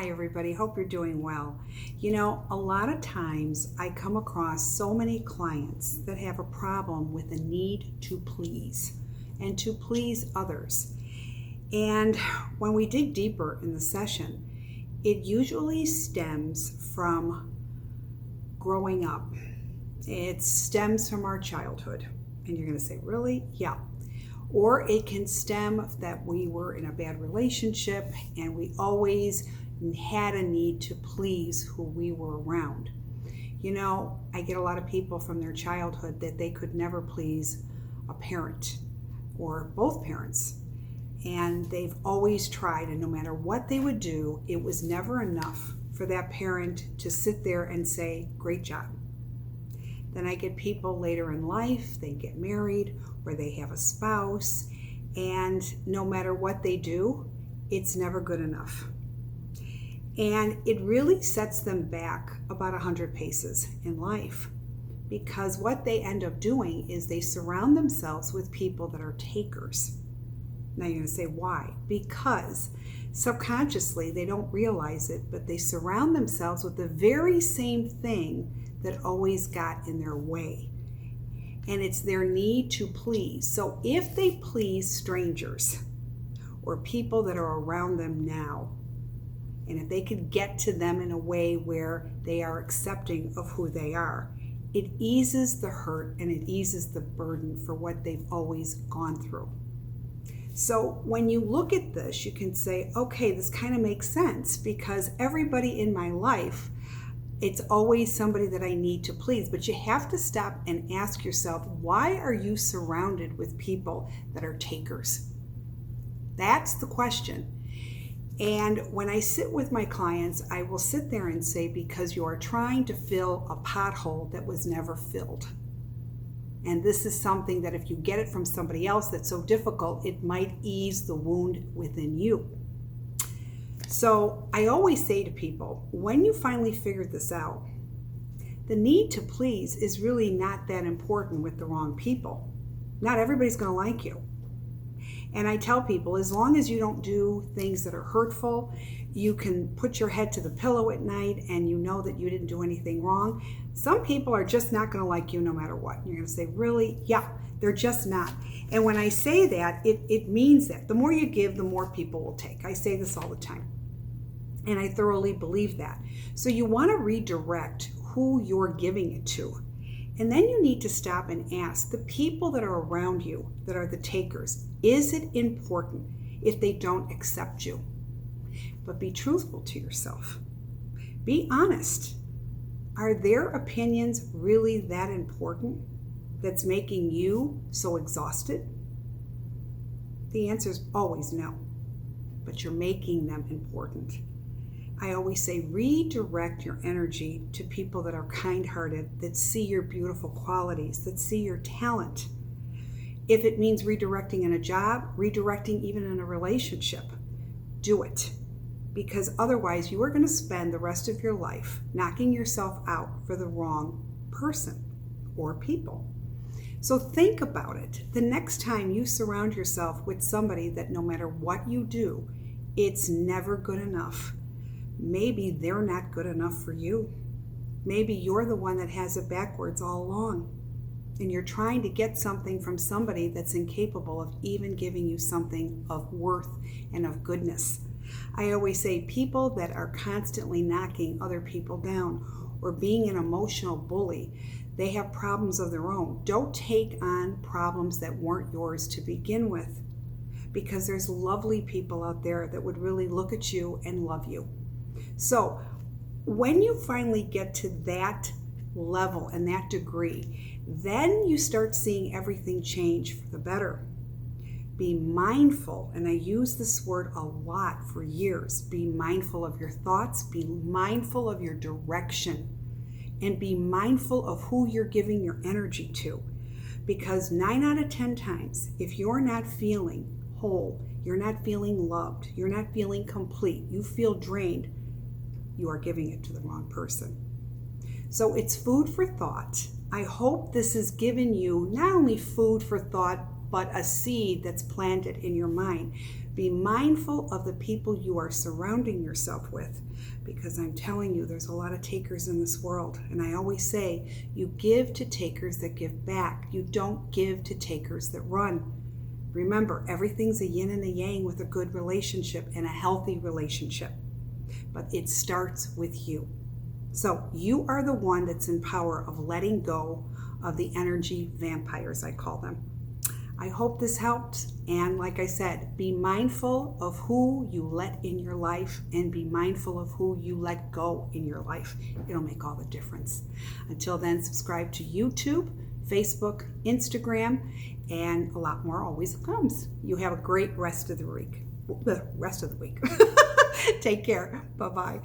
Hi, everybody. Hope you're doing well. You know, a lot of times I come across so many clients that have a problem with the need to please and to please others. And when we dig deeper in the session, it usually stems from growing up. It stems from our childhood. And you're going to say, really? Yeah. Or it can stem that we were in a bad relationship and we always had a need to please who we were around. You know, I get a lot of people from their childhood that they could never please a parent or both parents. And they've always tried, and no matter what they would do, it was never enough for that parent to sit there and say, great job. Then I get people later in life, they get married or they have a spouse, and no matter what they do, it's never good enough. And it really sets them back about 100 paces in life, because what they end up doing is they surround themselves with people that are takers. Now you're going to say, why? Because subconsciously they don't realize it, but they surround themselves with the very same thing that always got in their way. And it's their need to please. So if they please strangers or people that are around them now, and if they could get to them in a way where they are accepting of who they are, it eases the hurt and it eases the burden for what they've always gone through. So when you look at this, you can say, okay, this kind of makes sense, because everybody in my life, it's always somebody that I need to please. But you have to stop and ask yourself, why are you surrounded with people that are takers? That's the question. And when I sit with my clients, I will sit there and say, because you are trying to fill a pothole that was never filled. And this is something that if you get it from somebody else that's so difficult, it might ease the wound within you. So I always say to people, when you finally figured this out, the need to please is really not that important with the wrong people. Not everybody's going to like you. And I tell people, as long as you don't do things that are hurtful, you can put your head to the pillow at night and you know that you didn't do anything wrong. Some people are just not going to like you no matter what. And you're going to say, really? Yeah, they're just not. And when I say that, it means that. The more you give, the more people will take. I say this all the time. And I thoroughly believe that. So you want to redirect who you're giving it to. And then you need to stop and ask the people that are around you, that are the takers, is it important if they don't accept you? But be truthful to yourself. Be honest. Are their opinions really that important that's making you so exhausted? The answer is always no, but you're making them important. I always say redirect your energy to people that are kind-hearted, that see your beautiful qualities, that see your talent. If it means redirecting in a job, redirecting even in a relationship, do it. Because otherwise you are going to spend the rest of your life knocking yourself out for the wrong person or people. So think about it. The next time you surround yourself with somebody that no matter what you do, it's never good enough. Maybe they're not good enough for you. Maybe you're the one that has it backwards all along. And you're trying to get something from somebody that's incapable of even giving you something of worth and of goodness. I always say people that are constantly knocking other people down or being an emotional bully, they have problems of their own. Don't take on problems that weren't yours to begin with, because there's lovely people out there that would really look at you and love you. So when you finally get to that level and that degree, then you start seeing everything change for the better. Be mindful, and I use this word a lot for years. Be mindful of your thoughts, be mindful of your direction, and be mindful of who you're giving your energy to. Because 9 out of 10 times, if you're not feeling whole, you're not feeling loved, you're not feeling complete, you feel drained, you are giving it to the wrong person. So it's food for thought. I hope this has given you not only food for thought, but a seed that's planted in your mind. Be mindful of the people you are surrounding yourself with, because I'm telling you, there's a lot of takers in this world. And I always say, you give to takers that give back. You don't give to takers that run. Remember, everything's a yin and a yang with a good relationship and a healthy relationship. But it starts with you. So you are the one that's in power of letting go of the energy vampires, I call them. I hope this helped. And like I said, be mindful of who you let in your life and be mindful of who you let go in your life. It'll make all the difference. Until then, subscribe to YouTube, Facebook, Instagram, and a lot more always comes. You have a great rest of the week. Take care. Bye-bye.